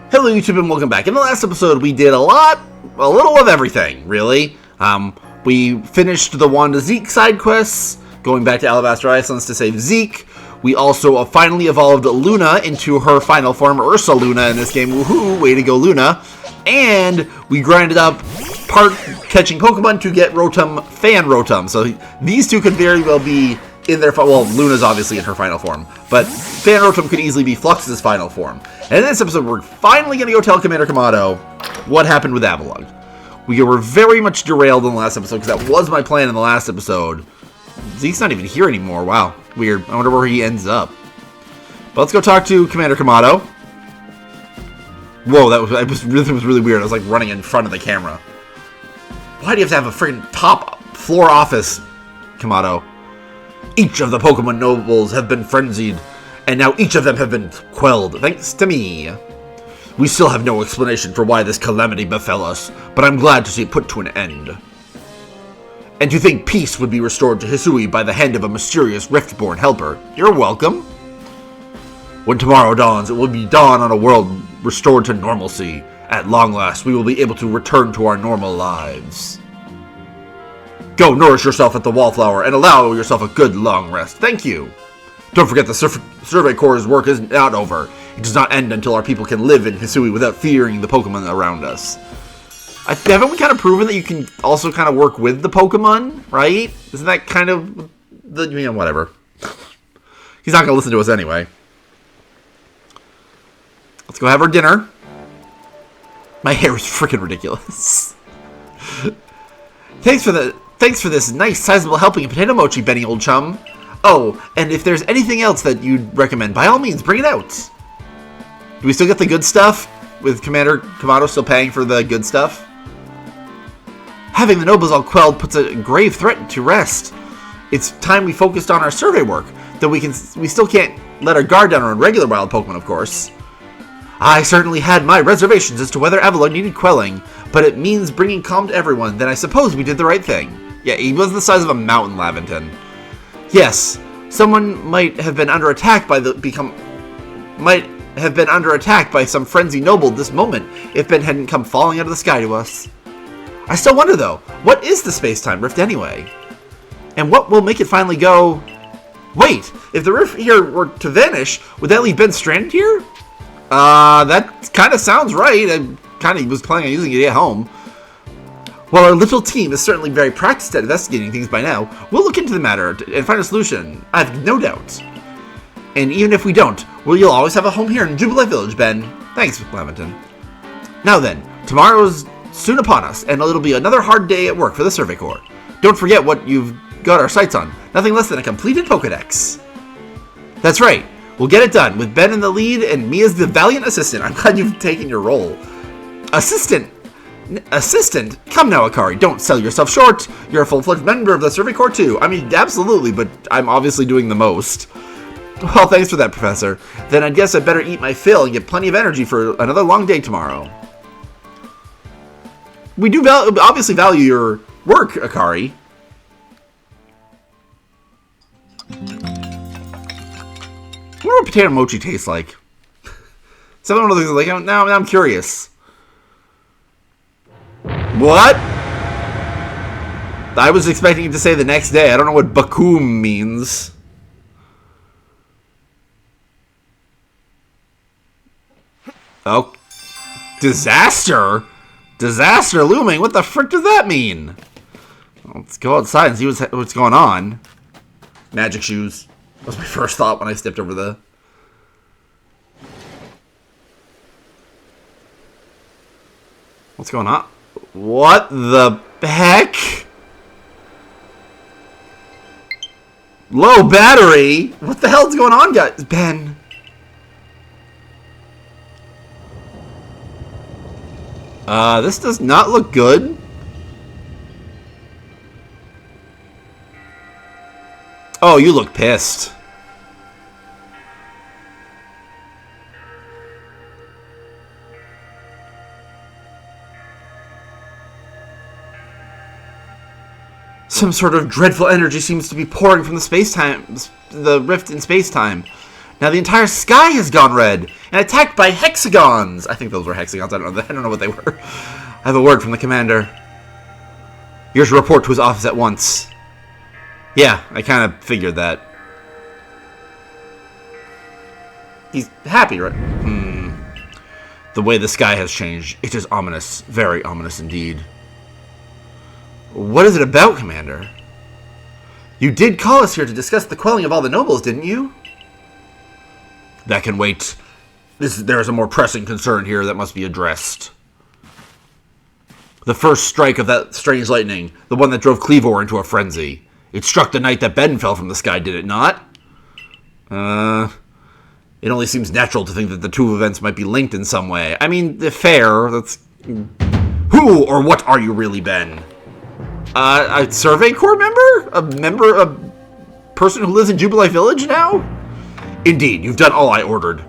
Hello YouTube and welcome back. In the last episode we did a little of everything, really. We finished the Wanda Zeke side quests, going back to Alabaster Islands to save Zeke. We also finally evolved Luna into her final form, Ursa Luna, in this game. Woohoo, way to go Luna. And we grinded up part catching Pokemon to get Rotom, Fan Rotom. So these two could very well be in their, well, Luna's obviously in her final form, but Fan Rotom could easily be Flux's final form. And in this episode, we're finally going to go tell Commander Kamado what happened with Avalugg. We were very much derailed in the last episode, because that was my plan in the last episode. Zeke's not even here anymore. Wow, weird. I wonder where he ends up. But let's go talk to Commander Kamado. Whoa, that was really weird. I was like running in front of the camera. Why do you have to have a freaking top floor office, Kamado? Each of the Pokemon nobles have been frenzied, and now each of them have been quelled, thanks to me. We still have no explanation for why this calamity befell us, but I'm glad to see it put to an end. And to think peace would be restored to Hisui by the hand of a mysterious Riftborn helper. You're welcome. When tomorrow dawns, it will be dawn on a world restored to normalcy. At long last, we will be able to return to our normal lives. Go nourish yourself at the Wallflower and allow yourself a good long rest. Thank you. Don't forget the Survey Corps' work is not over. It does not end until our people can live in Hisui without fearing the Pokemon around us. Haven't we kind of proven that you can also kind of work with the Pokemon, right? Isn't that kind of the, whatever. He's not going to listen to us anyway. Let's go have our dinner. My hair is freaking ridiculous. Thanks for this nice, sizable helping of potato mochi, Benny, old chum. Oh, and if there's anything else that you'd recommend, by all means, bring it out. Do we still get the good stuff? With Commander Kamado still paying for the good stuff? Having the nobles all quelled puts a grave threat to rest. It's time we focused on our survey work, though we still can't let our guard down on regular wild Pokemon, of course. I certainly had my reservations as to whether Avalugg needed quelling, but it means bringing calm to everyone, then I suppose we did the right thing. Yeah, he was the size of a mountain, Laventon. Yes, someone might have been under attack by some frenzied noble this moment if Ben hadn't come falling out of the sky to us. I still wonder though, what is the space-time rift anyway? And what will make it finally go? Wait, if the rift here were to vanish, would that leave Ben stranded here? That kind of sounds right. I was planning on using it at home. While our little team is certainly very practiced at investigating things by now, we'll look into the matter and find a solution. I have no doubt. And even if we don't, you'll always have a home here in Jubilee Village, Ben. Thanks, Lamington. Now then, tomorrow's soon upon us, and it'll be another hard day at work for the Survey Corps. Don't forget what you've got our sights on. Nothing less than a completed Pokedex. That's right. We'll get it done, with Ben in the lead and me as the valiant assistant. I'm glad you've taken your role. Assistant? Come now, Akari, don't sell yourself short. You're a full-fledged member of the Survey Corps too. I mean, absolutely, but I'm obviously doing the most. Well, thanks for that, Professor. Then I guess I better eat my fill and get plenty of energy for another long day tomorrow. We do obviously value your work, Akari. I wonder what potato mochi tastes like. Some of them like, now I'm curious. What? I was expecting you to say the next day. I don't know what Bakum means. Oh. Disaster? Disaster looming? What the frick does that mean? Let's go outside and see what's going on. Magic shoes. That was my first thought when I stepped over the... What's going on? What the heck? Low battery? What the hell's going on, guys? Ben. This does not look good. Oh, you look pissed. Some sort of dreadful energy seems to be pouring from the rift in space-time. Now the entire sky has gone red and attacked by hexagons. I think those were hexagons. I don't know what they were. I have a word from the commander. You're to report to his office at once. Yeah, I kind of figured that. He's happy, right? The way the sky has changed. It is ominous. Very ominous indeed. What is it about, Commander? You did call us here to discuss the quelling of all the nobles, didn't you? That can wait. There is a more pressing concern here that must be addressed. The first strike of that strange lightning, the one that drove Cleavor into a frenzy. It struck the night that Ben fell from the sky, did it not? It only seems natural to think that the two events might be linked in some way. I mean, fair. That's... Who or what are you really, Ben? A Survey Corps member? A person who lives in Jubilee Village now? Indeed, you've done all I ordered.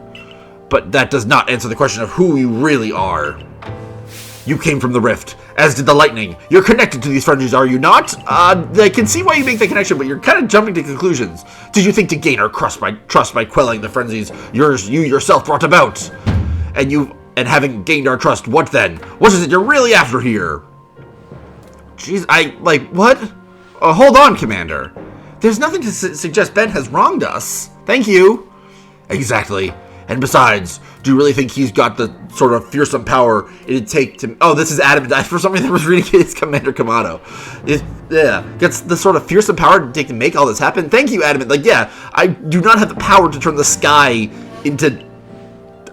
But that does not answer the question of who you really are. You came from the Rift, as did the Lightning. You're connected to these frenzies, are you not? I can see why you make the connection, but you're kind of jumping to conclusions. Did you think to gain our trust by quelling the frenzies you yourself brought about? And having gained our trust, what then? What is it you're really after here? Jeez, what? Hold on, Commander. There's nothing to suggest Ben has wronged us. Thank you. Exactly. And besides, do you really think he's got the sort of fearsome power it'd take to... Oh, this is Adam. For some reason, I was reading his Commander Kamado. Gets the sort of fearsome power to take to make all this happen. Thank you, Adam. I do not have the power to turn the sky into...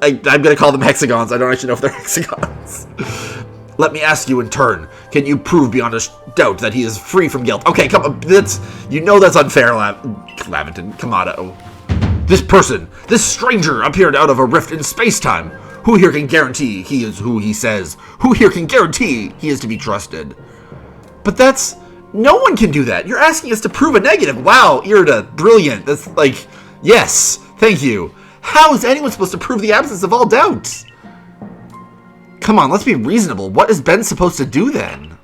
I'm going to call them hexagons. I don't actually know if they're hexagons. Let me ask you in turn. Can you prove beyond a doubt that he is free from guilt? Okay, come on. That's unfair, Laventon. Kamado. This stranger appeared out of a rift in space-time. Who here can guarantee he is who he says? Who here can guarantee he is to be trusted? But no one can do that. You're asking us to prove a negative. Wow, Irida, brilliant. That's yes, thank you. How is anyone supposed to prove the absence of all doubt? Come on, let's be reasonable. What is Ben supposed to do then?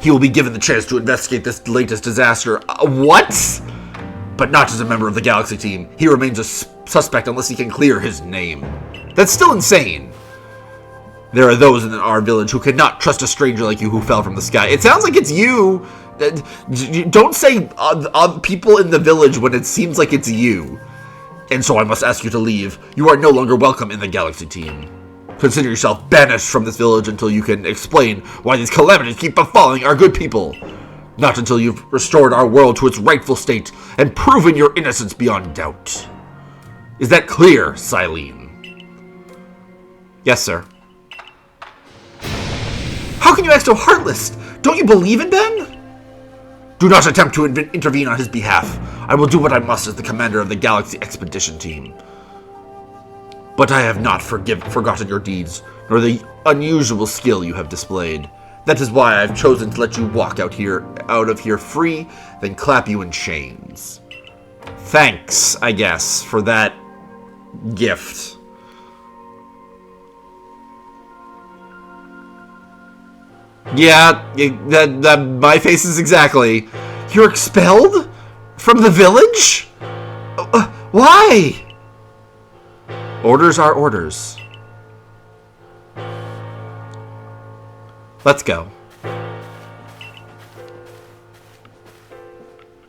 He will be given the chance to investigate this latest disaster. What? But not as a member of the Galaxy team. He remains a suspect unless he can clear his name. That's still insane. There are those in our village who cannot trust a stranger like you who fell from the sky. It sounds like it's you. Don't say people in the village when it seems like it's you. And so I must ask you to leave. You are no longer welcome in the Galaxy team. Consider yourself banished from this village until you can explain why these calamities keep befalling our good people. Not until you've restored our world to its rightful state and proven your innocence beyond doubt. Is that clear, Silene? Yes, sir. How can you act so heartless? Don't you believe in Ben? Do not attempt to intervene on his behalf. I will do what I must as the commander of the Galaxy Expedition Team. But I have not forgotten your deeds, nor the unusual skill you have displayed. That is why I've chosen to let you walk out of here free, then clap you in chains. Thanks, I guess, for that gift. Yeah, my face is exactly. You're expelled? From the village? Why? Orders are orders. Let's go.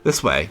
This way.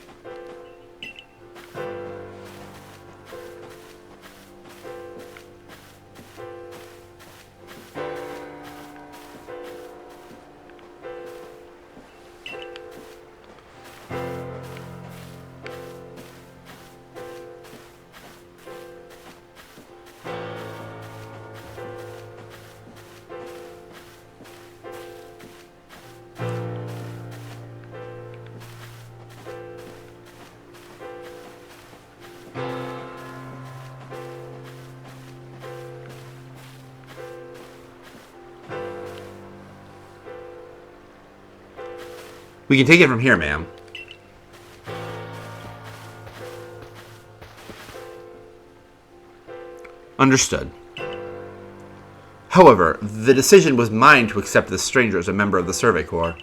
We can take it from here, ma'am. Understood. However, the decision was mine to accept this stranger as a member of the Survey Corps.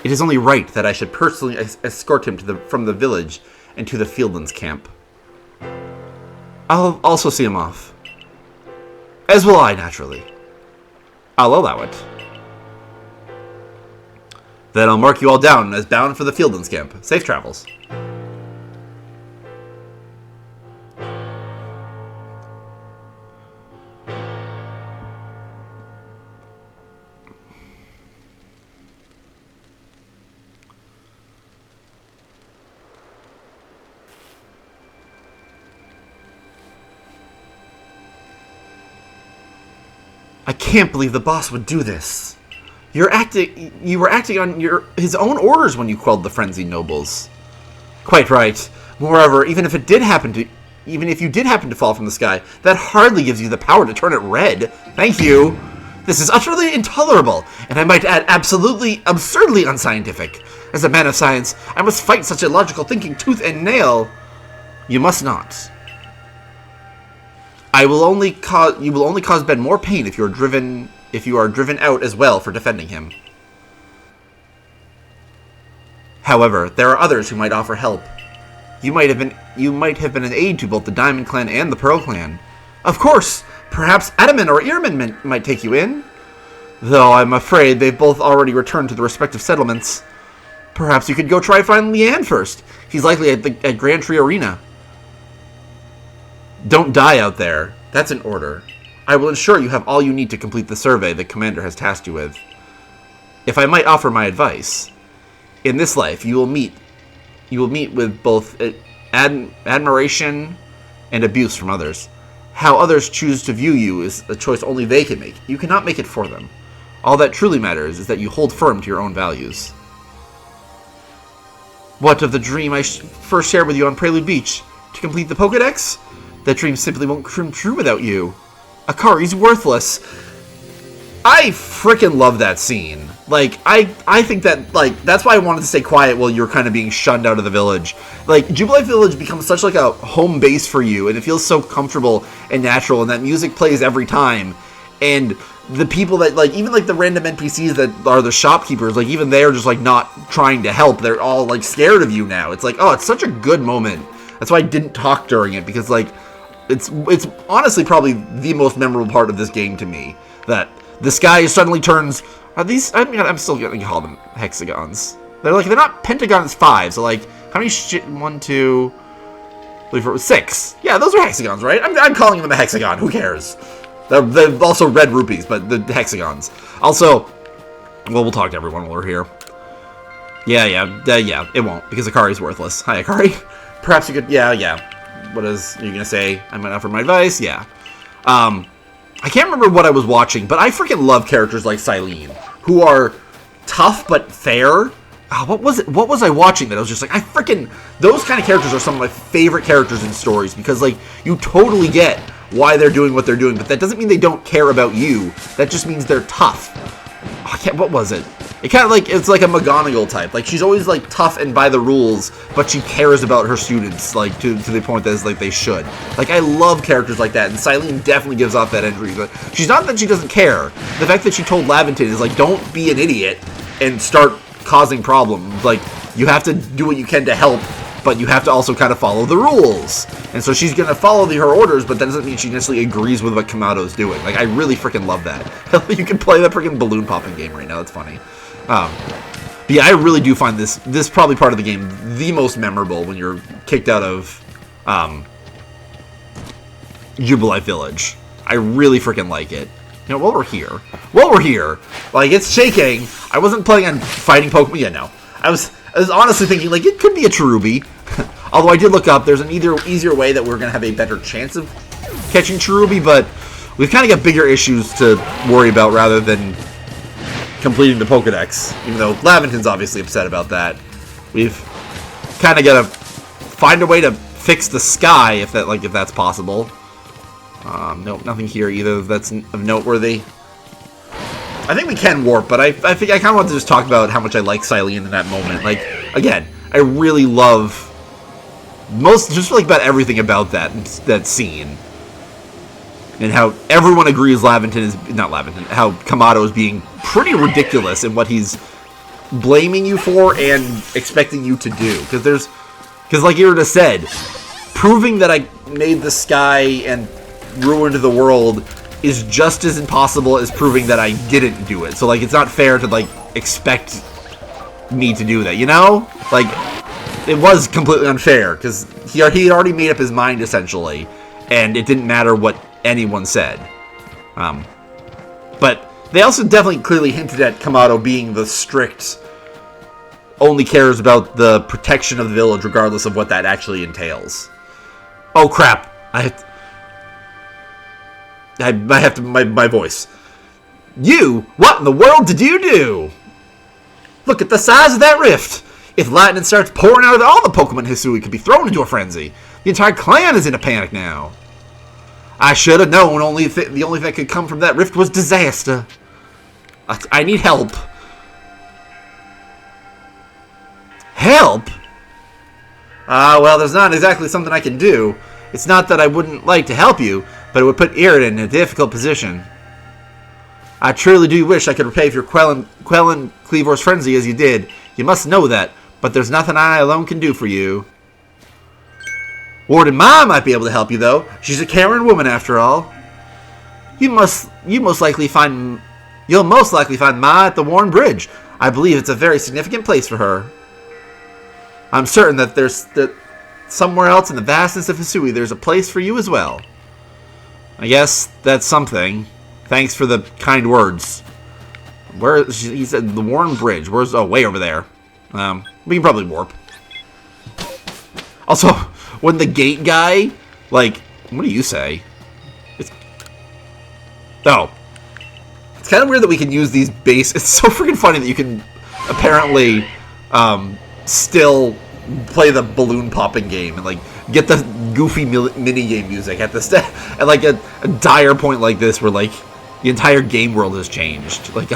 It is only right that I should personally escort him from the village and to the Fieldlands camp. I'll also see him off. As will I, naturally. I'll allow it. Then I'll mark you all down as bound for the Fieldlands camp. Safe travels. I can't believe the boss would do this. You were acting on his own orders when you quelled the frenzied nobles. Quite right. Moreover, even if you did happen to fall from the sky, that hardly gives you the power to turn it red. Thank you. This is utterly intolerable, and I might add absurdly unscientific. As a man of science, I must fight such illogical thinking tooth and nail. You must not. You will only cause Ben more pain if you are driven out as well for defending him. However, there are others who might offer help. You might have been an aid to both the Diamond Clan and the Pearl Clan. Of course, perhaps Adaman or Earman might take you in. Though I'm afraid they've both already returned to the respective settlements. Perhaps you could go try find Leanne first. He's likely at Grand Tree Arena. Don't die out there. That's an order. I will ensure you have all you need to complete the survey the commander has tasked you with. If I might offer my advice, in this life you will meet with both admiration and abuse from others. How others choose to view you is a choice only they can make. You cannot make it for them. All that truly matters is that you hold firm to your own values. What of the dream I first shared with you on Prelude Beach? To complete the Pokédex? That dream simply won't come true without you. Akari's worthless. I freaking love that scene. Like, I think that, like, that's why I wanted to stay quiet while you're kind of being shunned out of the village. Like, Jubilee Village becomes such, like, a home base for you, and it feels so comfortable and natural, and that music plays every time. And the people that, like, even, like, the random NPCs that are the shopkeepers, like, even they're just, like, not trying to help. They're all, like, scared of you now. It's like, oh, it's such a good moment. That's why I didn't talk during it, because, like, it's honestly probably the most memorable part of this game to me. That the sky suddenly turns... Are these... I'm still going to call them hexagons. They're not pentagons 5, so, like, how many shit... 1, 2... 3, 4, 6. Yeah, those are hexagons, right? I'm calling them a hexagon. Who cares? They're also red rupees, but the hexagons. Also, well, we'll talk to everyone while we're here. Yeah, it won't, because Akari's worthless. Hi, Akari. Perhaps you could... Yeah. What is... You're gonna say, I'm gonna offer my advice? Yeah. I can't remember what I was watching, but I freaking love characters like Silene, who are tough but fair. What was it? What was I watching that I was just like, I freaking... Those kind of characters are some of my favorite characters in stories, because, like, you totally get why they're doing what they're doing, but that doesn't mean they don't care about you. That just means they're tough. What was it? It kind of like, it's like a McGonagall type. Like, she's always, like, tough and by the rules, but she cares about her students, like, to the point that it's like they should. Like, I love characters like that, and Silene definitely gives off that energy. But she's not that she doesn't care. The fact that she told Laventon is, like, don't be an idiot and start causing problems. Like, you have to do what you can to help, but you have to also kind of follow the rules. And so she's going to follow her orders, but that doesn't mean she necessarily agrees with what Kamado's doing. Like, I really freaking love that. You can play that freaking balloon popping game right now. That's funny. But yeah, I really do find this probably part of the game the most memorable when you're kicked out of Jubilee Village. I really freaking like it. You know, while we're here, like, it's shaking. I wasn't planning on fighting Pokemon. Yeah, no. I was honestly thinking, like, it could be a Cherubi. Although I did look up, there's an easier way that we're going to have a better chance of catching Cherubi, but we've kind of got bigger issues to worry about rather than completing the Pokedex. Even though Laventon's obviously upset about that. We've kind of got to find a way to fix the sky, if that's possible. Nope, nothing here either that's noteworthy. I think we can warp, but I think I kind of want to just talk about how much I like Silene in that moment. Like, again, I really love about everything about that scene. And how everyone agrees how Kamado is being pretty ridiculous in what he's blaming you for and expecting you to do. Because like Irida said, proving that I made the sky and ruined the world is just as impossible as proving that I didn't do it. So, like, it's not fair to, like, expect me to do that, you know? Like, it was completely unfair, because he had already made up his mind, essentially, and it didn't matter what anyone said. But they also definitely clearly hinted at Kamado being the strict, only cares about the protection of the village, regardless of what that actually entails. Oh, crap. I have to, my voice. You? What in the world did you do? Look at the size of that rift. If lightning starts pouring out of all the Pokemon Hisui could be thrown into a frenzy. The entire clan is in a panic now. I should have known the only thing that could come from that rift was disaster. I need help. Help? Well, there's not exactly something I can do. It's not that I wouldn't like to help you, but it would put Irida in a difficult position. I truly do wish I could repay for your quelling Kleavor's frenzy as you did. You must know that, but there's nothing I alone can do for you. Warden Ma might be able to help you, though. She's a caring woman, after all. You'll most likely find Ma at the Warren Bridge. I believe it's a very significant place for her. I'm certain that somewhere else in the vastness of Hisui, there's a place for you as well. I guess that's something. Thanks for the kind words. He said the Warren Bridge. Where's? Oh, way over there. We can probably warp. Also, when the gate guy, like, what do you say? It's kind of weird that we can use these base. It's so freaking funny that you can apparently still play the balloon popping game and like get the goofy mini game music at at like a dire point like this where like the entire game world has changed. Like,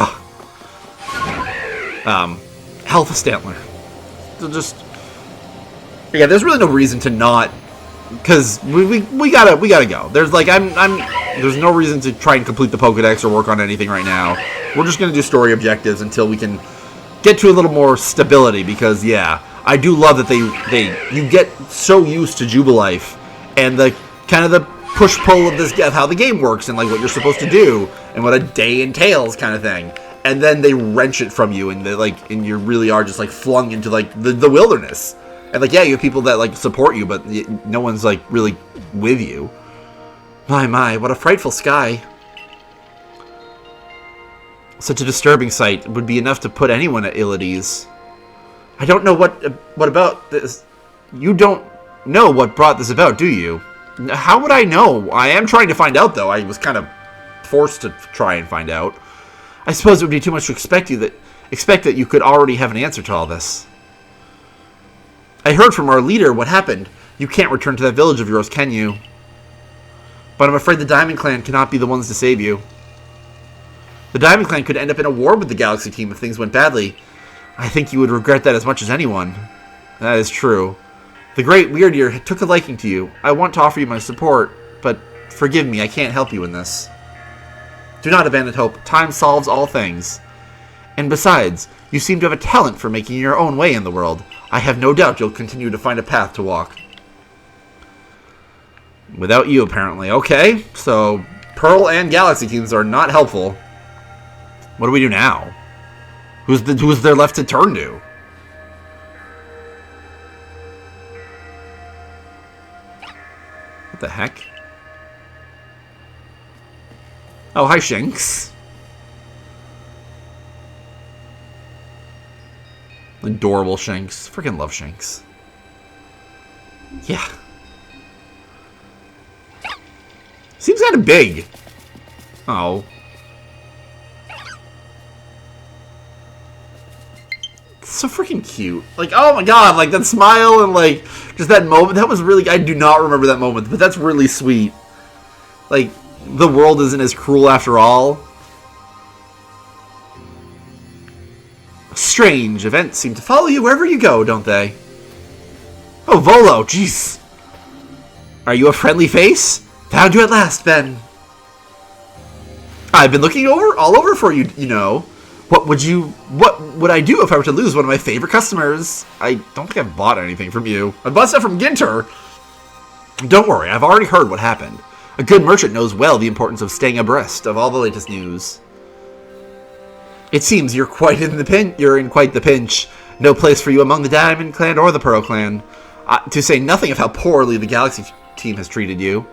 Health Stantler. There's really no reason to not, because we gotta go. There's like there's no reason to try and complete the Pokedex or work on anything right now. We're just gonna do story objectives until we can get to a little more stability, because yeah, I do love that you get so used to Jubilife and the kind of the push-pull of how the game works and like what you're supposed to do and what a day entails kind of thing. And then they wrench it from you and you really are just like flung into like the wilderness. And like, yeah, you have people that like support you, but no one's like really with you. My, what a frightful sky. Such a disturbing sight would be enough to put anyone at ill at ease. I don't know what about this. You don't know what brought this about, do you? How would I know? I am trying to find out, though. I was kind of forced to try and find out. I suppose it would be too much to expect that you could already have an answer to all this. I heard from our leader what happened. You can't return to that village of yours, can you? But I'm afraid the Diamond Clan cannot be the ones to save you. The Diamond Clan could end up in a war with the Galaxy team if things went badly. I think you would regret that as much as anyone. That is true. The Great Weird Ear took a liking to you. I want to offer you my support, but forgive me, I can't help you in this. Do not abandon hope. Time solves all things. And besides, you seem to have a talent for making your own way in the world. I have no doubt you'll continue to find a path to walk. Without you, apparently. Okay, so Pearl and Galaxy teams are not helpful. What do we do now? Who's there left to turn to? What the heck? Oh, hi, Shanks. Adorable Shanks. Freaking love Shanks. Yeah. Seems kind of big. Oh. So freaking cute. Like, oh my god, like that smile and like just that moment. That was really, I do not remember that moment, but that's really sweet. Like, the world isn't as cruel after all. Strange events seem to follow you wherever you go, don't they? Oh, Volo, jeez. Are you a friendly face? Found you at last, Ben. I've been looking all over for you, you know. What would I do if I were to lose one of my favorite customers? I don't think I've bought anything from you. I bought stuff from Ginter. Don't worry, I've already heard what happened. A good merchant knows well the importance of staying abreast of all the latest news. It seems you're in quite the pinch. No place for you among the Diamond Clan or the Pearl Clan. To say nothing of how poorly the Galaxy team has treated you.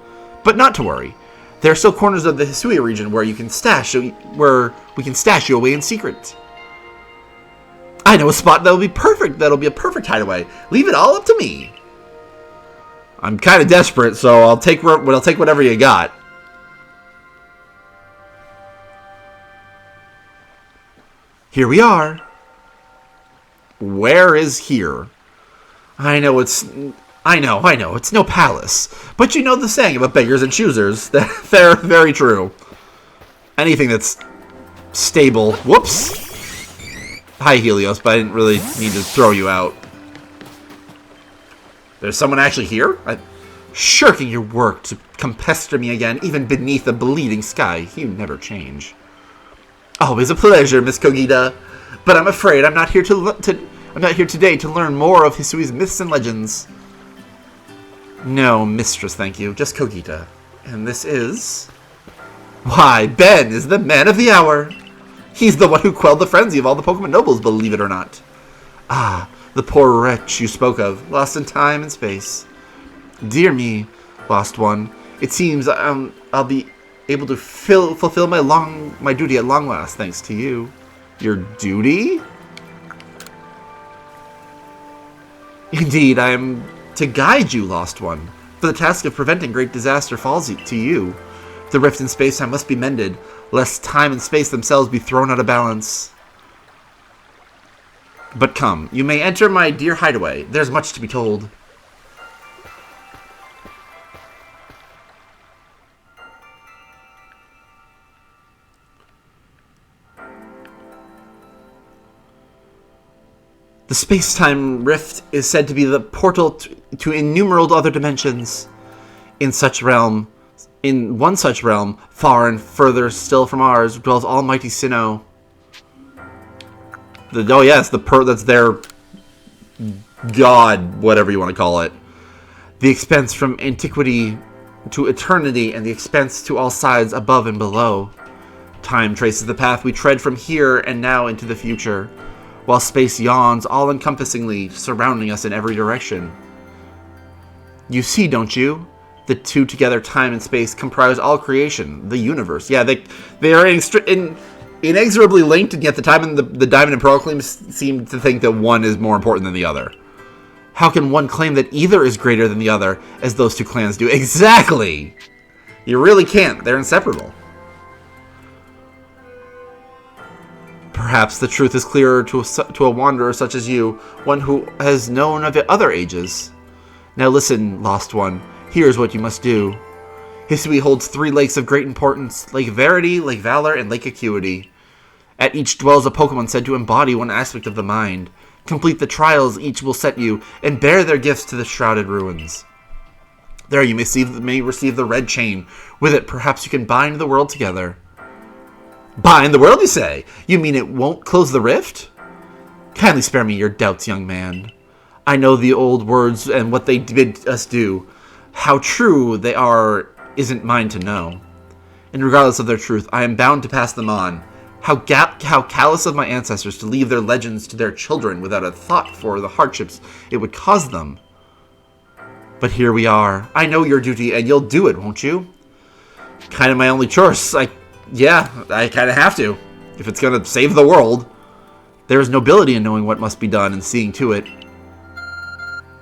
But not to worry. There are still corners of the Hisui region where we can stash you away in secret. I know a spot that'll be perfect. That'll be a perfect hideaway. Leave it all up to me. I'm kind of desperate, so I'll take whatever you got. Here we are. Where is here? I know, it's no palace. But you know the saying about beggars and choosers. They're very true. Anything that's stable. Whoops. Hi, Helios, but I didn't really need to throw you out. There's someone actually here? Shirking your work to come pester me again, even beneath a bleeding sky. You never change. Always a pleasure, Miss Kogita. But I'm afraid I'm not here today to learn more of Hisui's myths and legends. No, mistress, thank you. Just Kogita. And this is... Why, Ben is the man of the hour. He's the one who quelled the frenzy of all the Pokemon nobles, believe it or not. Ah, the poor wretch you spoke of, lost in time and space. Dear me, lost one. It seems I'll be able to fulfill my duty at long last, thanks to you. Your duty? Indeed, I am to guide you, lost one. For the task of preventing great disaster falls to you. The rift in space-time must be mended, lest time and space themselves be thrown out of balance. But come, you may enter my dear hideaway. There's much to be told. The space-time rift is said to be the portal to innumerable other dimensions. In one such realm, far and further still from ours, dwells Almighty Sinnoh. That's their god, whatever you want to call it. The expanse from antiquity to eternity, and the expanse to all sides above and below. Time traces the path we tread from here and now into the future, while space yawns all-encompassingly, surrounding us in every direction. You see, don't you? The two together, time and space, comprise all creation, the universe. Yeah, they are inexorably linked, and yet the Diamond and Pearl claims seem to think that one is more important than the other. How can one claim that either is greater than the other, as those two clans do? Exactly! You really can't. They're inseparable. Perhaps the truth is clearer to a wanderer such as you, one who has known of other ages. Now listen, lost one. Here's what you must do. Hisui holds 3 lakes of great importance: Lake Verity, Lake Valor, and Lake Acuity. At each dwells a Pokemon said to embody one aspect of the mind. Complete the trials each will set you, and bear their gifts to the shrouded ruins. There you may receive the red chain. With it, perhaps you can bind the world together. Bind the world, you say? You mean it won't close the rift? Kindly spare me your doubts, young man. I know the old words and what they bid us do. How true they are isn't mine to know. And regardless of their truth, I am bound to pass them on. How callous of my ancestors to leave their legends to their children without a thought for the hardships it would cause them. But here we are. I know your duty, and you'll do it, won't you? Kind of my only choice. I kind of have to. If it's going to save the world. There is nobility in knowing what must be done and seeing to it.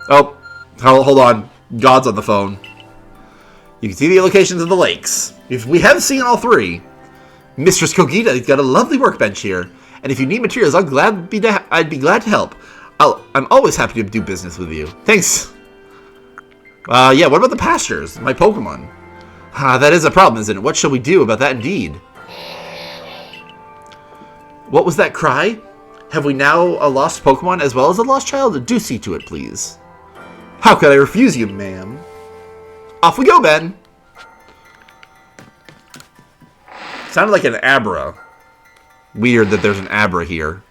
Oh, hold on. God's on the phone. You can see the locations of the lakes. If we have seen all 3. Mistress Kogita's got a lovely workbench here, and if you need materials, I'd be glad to help. I'm always happy to do business with you. Thanks. Yeah, what about the pastures? My Pokemon. That is a problem, isn't it? What shall we do about that indeed? What was that cry? Have we now a lost Pokemon as well as a lost child? Do see to it, please. How could I refuse you, ma'am? Off we go, Ben. Sounded like an Abra. Weird that there's an Abra here.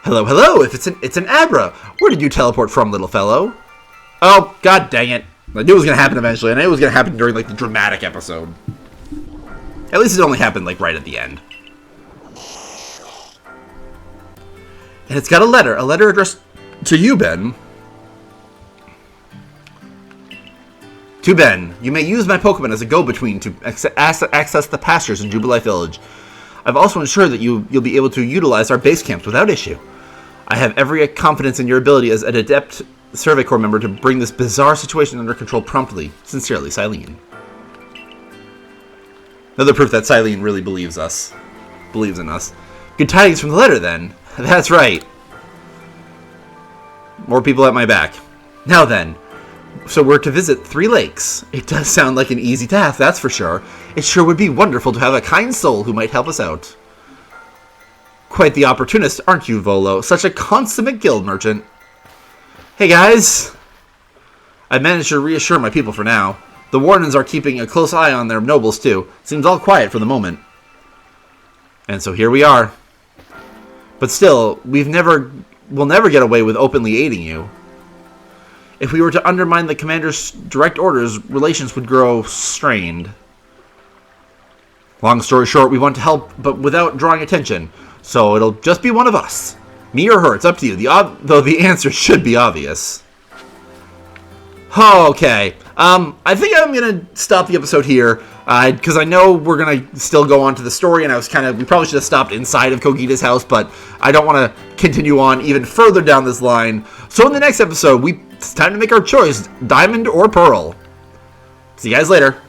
Hello, hello! If it's an Abra! Where did you teleport from, little fellow? Oh, god dang it. I knew it was going to happen eventually, and I knew it was going to happen during, like, the dramatic episode. At least it only happened, like, right at the end. And it's got a letter addressed to you, Ben. To Ben, you may use my Pokemon as a go-between to access the pastures in Jubilife Village. I've also ensured that you'll be able to utilize our base camps without issue. I have every confidence in your ability as an adept Survey Corps member to bring this bizarre situation under control promptly. Sincerely, Silene. Another proof that Silene really believes in us. Good tidings from the letter, then. That's right. More people at my back. Now then, so we're to visit 3 lakes. It does sound like an easy task, that's for sure. It sure would be wonderful to have a kind soul who might help us out. Quite the opportunist, aren't you, Volo? Such a consummate guild merchant. Hey, guys. I managed to reassure my people for now. The Wardens are keeping a close eye on their nobles, too. Seems all quiet for the moment. And so here we are. But still, we'll never get away with openly aiding you. If we were to undermine the commander's direct orders, relations would grow strained. Long story short, we want to help, but without drawing attention. So it'll just be one of us. Me or her, it's up to you. Though the answer should be obvious. Okay. I think I'm going to stop the episode here. Because I know we're going to still go on to the story, and we probably should have stopped inside of Kogita's house, but I don't want to continue on even further down this line. So in the next episode, it's time to make our choice, Diamond or Pearl. See you guys later.